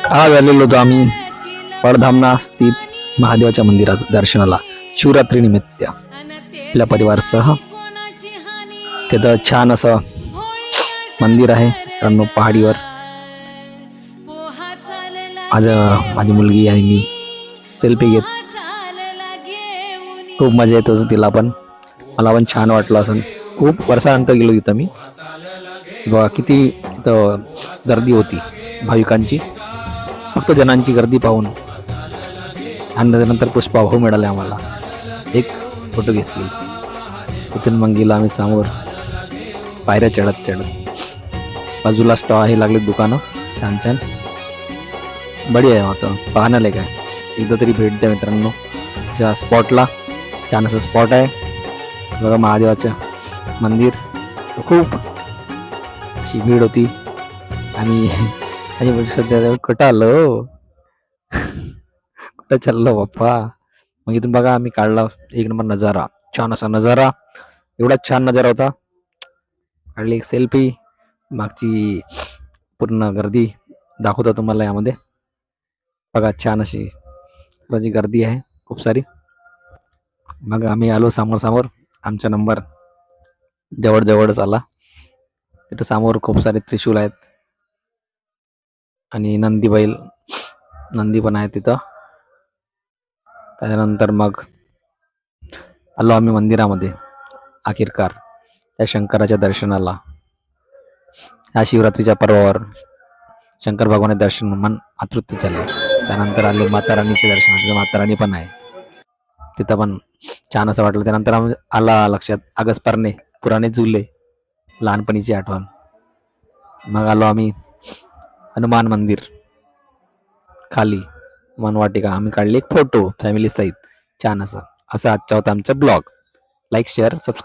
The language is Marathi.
आज आलेलो होतो आम्ही पडधामना स्थित महादेवाच्या मंदिरात दर्शनाला शिवरात्री निमित्त आपल्या परिवारासह. तिथं छान असं मंदिर आहे मित्रांनो पहाडीवर. आज माझी मुलगी आणि मी सेल्फी घेत खूप मजा येत होती तिला पण, मला पण छान वाटलं असं. खूप वर्षानंतर गेलो तिथं मी. बघा किती तिथं गर्दी होती भाविकांची, फक्त जणांची गर्दी पाहून. आणि त्यानंतर पुष्पभाऊ मिळाले आम्हाला, एक फोटो घेतली. तिथून मग गेलो आम्ही समोर पायऱ्या चढत चढत. बाजूला स्टॉल हे लागले दुकानं छान छान, बढी आहे आता पाहण्याला. काय एकदा तरी भेट द्या मित्रांनो त्या स्पॉटला. छान असं स्पॉट आहे बघा, महादेवाचं मंदिर. खूप अशी भीड होती. आणि सध्या कुठं आलो कुठं चाललो बाप्पा. मग इथून बघा आम्ही काढला एक नंबर नजारा, छान असा नजारा. एवढा छान नजारा होता, काढली एक सेल्फी. मागची पूर्ण गर्दी दाखवतो तुम्हाला यामध्ये बघा. छान अशी जी गर्दी आहे खूप सारी. मग आम्ही आलो समोर समोर, आमचा नंबर जवळच आला. तिथं समोर खूप सारे त्रिशूल आहेत आणि नंदी पण आहे तिथं. त्याच्यानंतर मग आलो आम्ही मंदिरामध्ये अखेरकार त्या शंकराच्या दर्शनाला. ह्या शिवरात्रीच्या पर्वावर शंकर भगवानाचे दर्शन मन आतृत झाले. त्यानंतर आलो माता राणीचे दर्शन. तिथं माता राणी पण आहे, तिथं पण छान असं वाटलं. त्यानंतर आला लक्षात अगस्परने पुराणे झुले, लहानपणीची आठवण. मग आलो आम्ही हनुमान मंदिर खाली मनवाटिका. आम्ही काढले एक फोटो फॅमिली सहित छान असं. आजचा होता आमचा ब्लॉग. Like share subscribe.